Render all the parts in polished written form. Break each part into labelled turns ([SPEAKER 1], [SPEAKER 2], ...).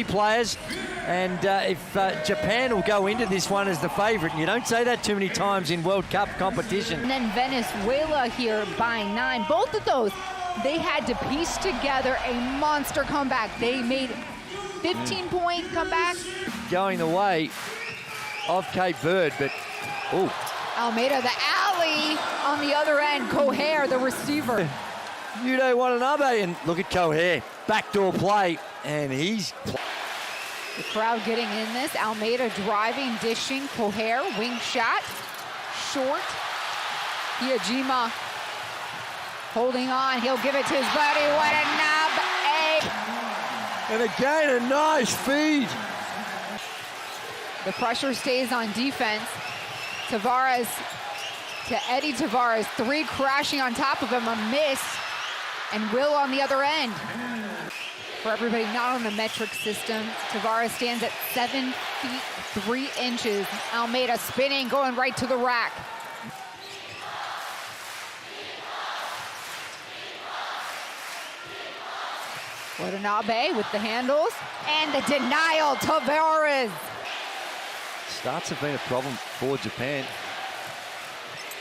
[SPEAKER 1] Players, and if Japan will go into this one as the favourite, and you don't say that too many times in World Cup competition.
[SPEAKER 2] And then Venezuela here by 9. Both of those, they had to piece together a monster comeback. They made 15-point comeback.
[SPEAKER 1] Going the way of Cape Verde, but
[SPEAKER 2] Almeida, the alley on the other end. Coher, the receiver.
[SPEAKER 1] Yude Watanabe, and look at Coher, backdoor play, and he's.
[SPEAKER 2] The crowd getting in this. Almeida driving, dishing. Coher, wing shot. Short. Hiyajima holding on. He'll give it to his buddy. Watanabe.
[SPEAKER 1] And again, a nice feed.
[SPEAKER 2] The pressure stays on defense. Tavares to Eddie Tavares. 3 crashing on top of him. A miss. And Will on the other end. For everybody not on the metric system, Tavares stands at 7 feet 3 inches. Almeida spinning, going right to the rack. Watanabe with the handles and the denial. Tavares.
[SPEAKER 1] Starts have been a problem for Japan.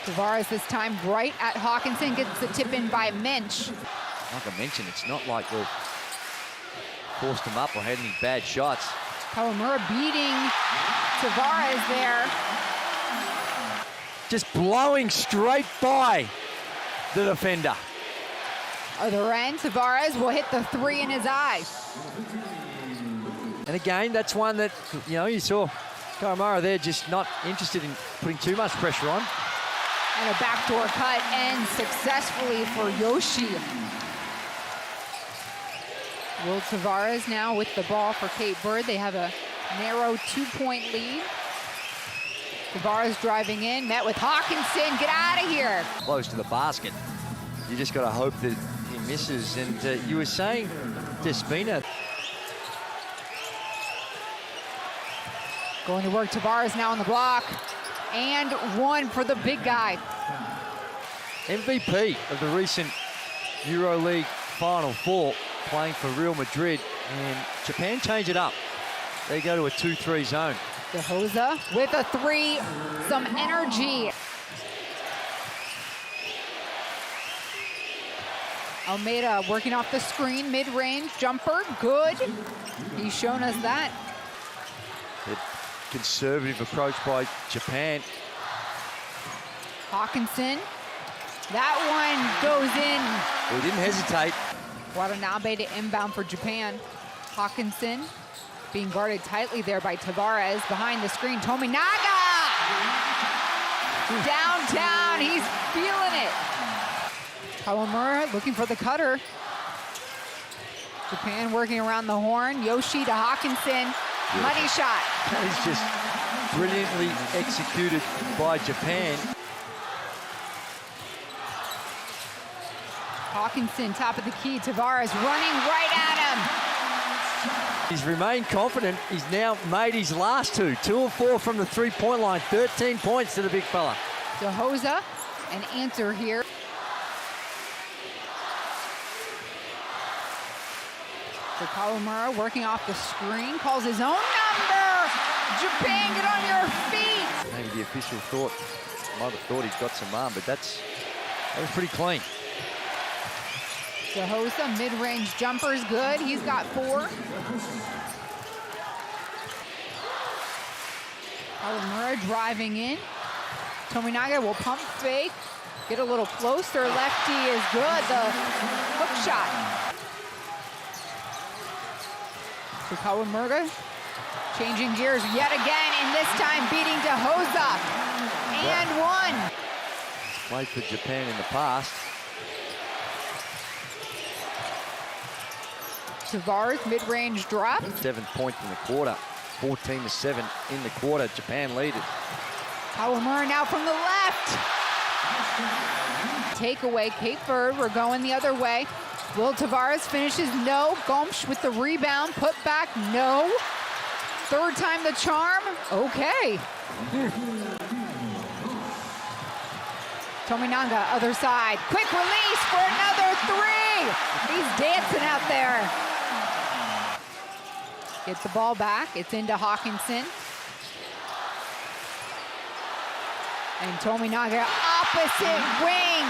[SPEAKER 2] Tavares this time right at Hawkinson, gets the tip in by Mensch.
[SPEAKER 1] Like I mentioned, it's not like they've forced him up or had any bad shots.
[SPEAKER 2] Kawamura beating Tavares there.
[SPEAKER 1] Just blowing straight by the defender.
[SPEAKER 2] Other end, Tavares will hit the 3 in his eye.
[SPEAKER 1] And again, that's one that, you saw Kawamura there just not interested in putting too much pressure on.
[SPEAKER 2] And a backdoor cut ends successfully for Yoshi. Will Tavares now with the ball for Cape Verde. They have a narrow 2-point lead. Tavares driving in, met with Hawkinson. Get out of here.
[SPEAKER 1] Close to the basket. You just got to hope that he misses. And you were saying, Despina.
[SPEAKER 2] Going to work, Tavares now on the block. And 1 for the big guy.
[SPEAKER 1] MVP of the recent EuroLeague Final Four, playing for Real Madrid, and Japan change it up. They go to a 2-3 zone.
[SPEAKER 2] De Hoza with a 3, some energy. Almeida working off the screen, mid-range jumper, good. He's shown us that.
[SPEAKER 1] A conservative approach by Japan.
[SPEAKER 2] Hawkinson, that one goes in.
[SPEAKER 1] He didn't hesitate.
[SPEAKER 2] Watanabe to inbound for Japan. Hawkinson being guarded tightly there by Tavares. Behind the screen, Tominaga! Downtown, he's feeling it. Kawamura looking for the cutter. Japan working around the horn. Yoshi to Hawkinson, money shot.
[SPEAKER 1] That is just brilliantly executed by Japan.
[SPEAKER 2] Hawkinson, top of the key. Tavares running right at him.
[SPEAKER 1] He's remained confident. He's now made his last 2 of 4 from the 3-point line. 13 points to the big fella.
[SPEAKER 2] De Hoza, an answer here. So Kawamura working off the screen, calls his own number. Japan, get on your feet.
[SPEAKER 1] Maybe the official might have thought he's got some arm, but that was pretty clean.
[SPEAKER 2] De Hoza, mid-range jumper's good. He's got 4. Kawamura driving in. Tominaga will pump fake. Get a little closer. Lefty is good. The hook shot. So Kawamura changing gears yet again, and this time beating De Hoza. And 1.
[SPEAKER 1] He's played for Japan in the past.
[SPEAKER 2] Tavares, mid-range drop.
[SPEAKER 1] 7 points in the quarter. 14-7 in the quarter. Japan lead it.
[SPEAKER 2] Kawamura now from the left. Takeaway, Cape Verde, we're going the other way. Will Tavares finishes, no. Gomes with the rebound, put back, no. Third time the charm, okay. Tominaga, other side, quick release for another three. He's dancing out there. Gets the ball back, it's into Hawkinson. And Tominaga, opposite wing.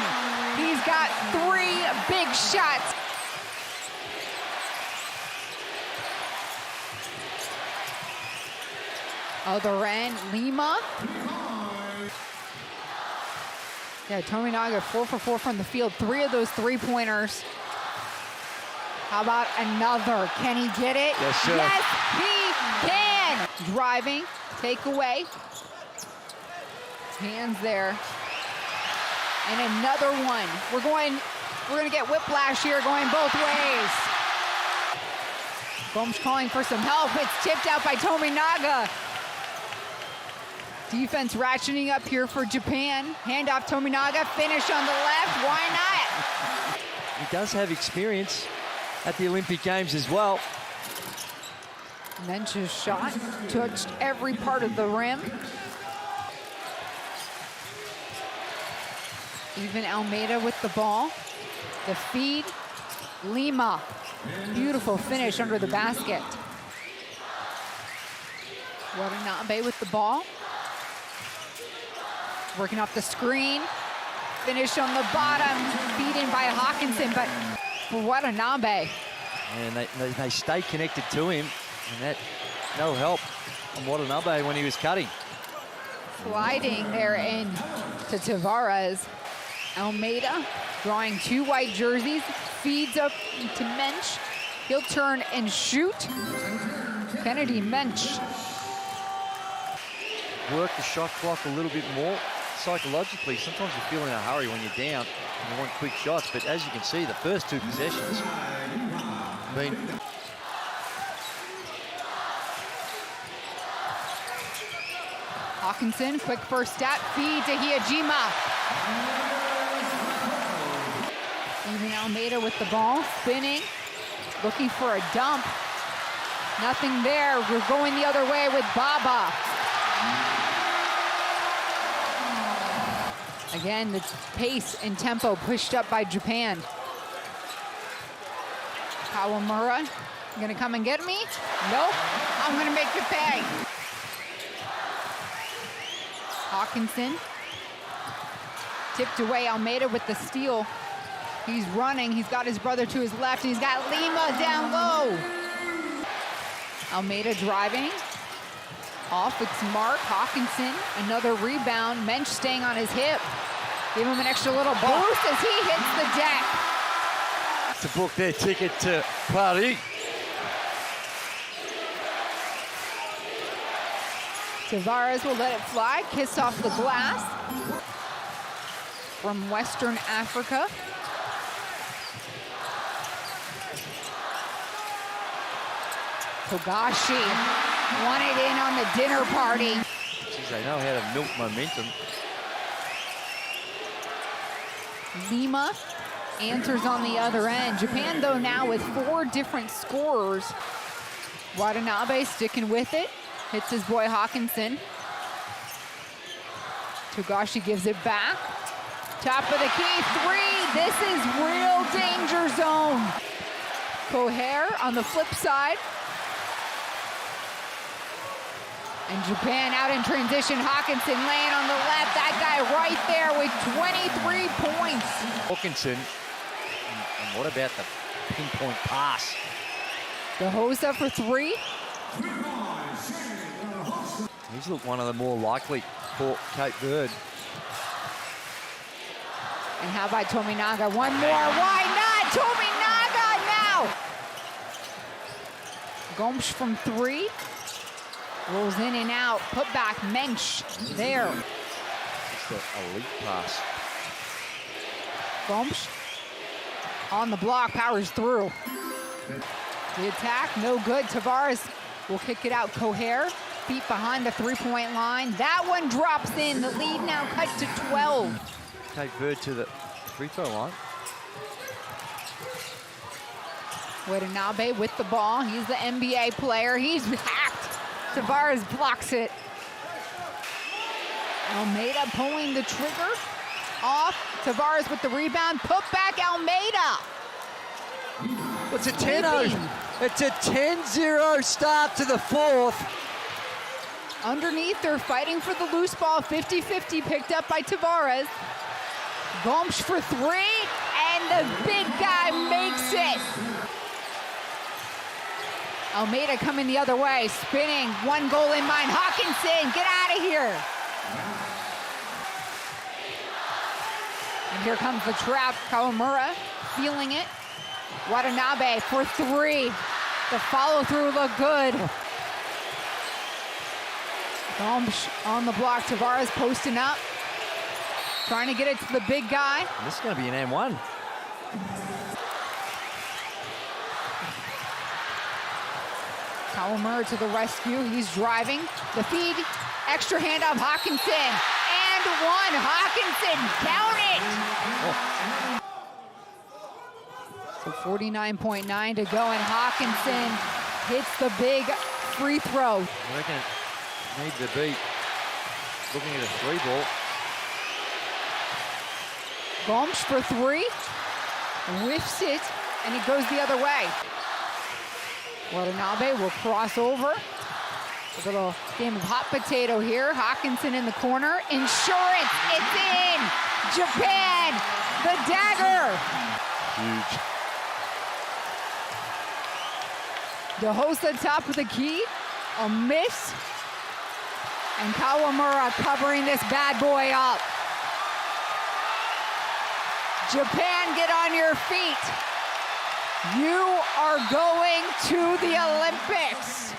[SPEAKER 2] He's got 3 big shots. Other end, Lima. Yeah, Tominaga 4 for 4 from the field. 3 of those 3-pointers. How about another? Can he get it?
[SPEAKER 1] Yes, sir.
[SPEAKER 2] Yes, he can. Driving, takeaway. Hands there. And another one. We're gonna get whiplash here going both ways. Gomes calling for some help. It's tipped out by Tominaga. Defense ratcheting up here for Japan. Handoff Tominaga, finish on the left. Why not?
[SPEAKER 1] He does have experience at the Olympic Games as well.
[SPEAKER 2] Mench's shot touched every part of the rim. Even Almeida with the ball. The feed, Lima. Beautiful finish under the basket. Watanabe with the ball. Working off the screen. Finish on the bottom, beat in by Hawkinson, but for Watanabe.
[SPEAKER 1] And they stay connected to him, and that no help from Watanabe when he was cutting.
[SPEAKER 2] Sliding there in to Tavares. Almeida drawing 2 white jerseys, feeds up to Mench. He'll turn and shoot. Kennedy Mench.
[SPEAKER 1] Work the shot clock a little bit more. Psychologically, sometimes you feel in a hurry when you're down and you want quick shots, but as you can see, the first 2 possessions have been...
[SPEAKER 2] Hawkinson, quick first step, feed to Hiyajima. Even Almeida with the ball, spinning, looking for a dump. Nothing there. We're going the other way with Baba. Again, the pace and tempo pushed up by Japan. Kawamura, gonna come and get me? Nope, I'm gonna make you pay. Hawkinson, tipped away, Almeida with the steal. He's running, he's got his brother to his left, and he's got Lima down low. Almeida driving, off, it's Mark, Hawkinson, another rebound, Mench staying on his hip. Give him an extra little boost as he hits the deck.
[SPEAKER 1] To book their ticket to Paris.
[SPEAKER 2] Tavares will let it fly, kiss off the glass. From Western Africa. Togashi wanted in on the dinner party.
[SPEAKER 1] Geez, they know how to milk momentum.
[SPEAKER 2] Lima answers on the other end. Japan, though, now with 4 different scorers. Watanabe sticking with it. Hits his boy Hawkinson. Togashi gives it back. Top of the key, 3. This is real danger zone. Koher on the flip side. And Japan out in transition. Hawkinson laying on the left. That guy right there with 23 points.
[SPEAKER 1] Hawkinson, and what about the pinpoint pass?
[SPEAKER 2] The Hosa for 3.
[SPEAKER 1] He's looked one of the more likely for Cape Verde.
[SPEAKER 2] And how about Tominaga? One more. Why not? Tominaga now. Gomes from 3. Rolls in and out. Put back. Mench there.
[SPEAKER 1] It's the elite pass.
[SPEAKER 2] Gomes on the block. Powers through. The attack. No good. Tavares will kick it out. Koher. Feet behind the 3-point line. That one drops in. The lead now cut to 12.
[SPEAKER 1] Cape Verde to the free throw line.
[SPEAKER 2] Watanabe with the ball. He's the NBA player. He's hacked. Tavares blocks it. Almeida pulling the trigger off. Tavares with the rebound. Put back Almeida.
[SPEAKER 1] It's a 10-0. It's a 10-0 start to the fourth.
[SPEAKER 2] Underneath, they're fighting for the loose ball. 50-50 picked up by Tavares. Gomes for three, and the big guy makes it. Almeida coming the other way, spinning, one goal in mind. Hawkinson, get out of here. And here comes the trap. Kawamura feeling it. Watanabe for three. The follow-through looked good. Gomes on the block. Tavares posting up. Trying to get it to the big guy.
[SPEAKER 1] This is going to be an M1.
[SPEAKER 2] Kawamura to the rescue. He's driving. The feed. Extra handoff. Hawkinson. And one. Hawkinson. Count it. So 49.9 to go. And Hawkinson hits the big free throw.
[SPEAKER 1] I reckon it needs to be looking at a three ball.
[SPEAKER 2] Gomes for three, whiffs it, and he goes the other way. Watanabe will cross over. A little game of hot potato here. Hawkinson in the corner. Insurance, it's in! Japan, the dagger!
[SPEAKER 1] Huge.
[SPEAKER 2] DeHosa top of the key, a miss. And Kawamura covering this bad boy up. Japan, get on your feet. You are going to the Olympics.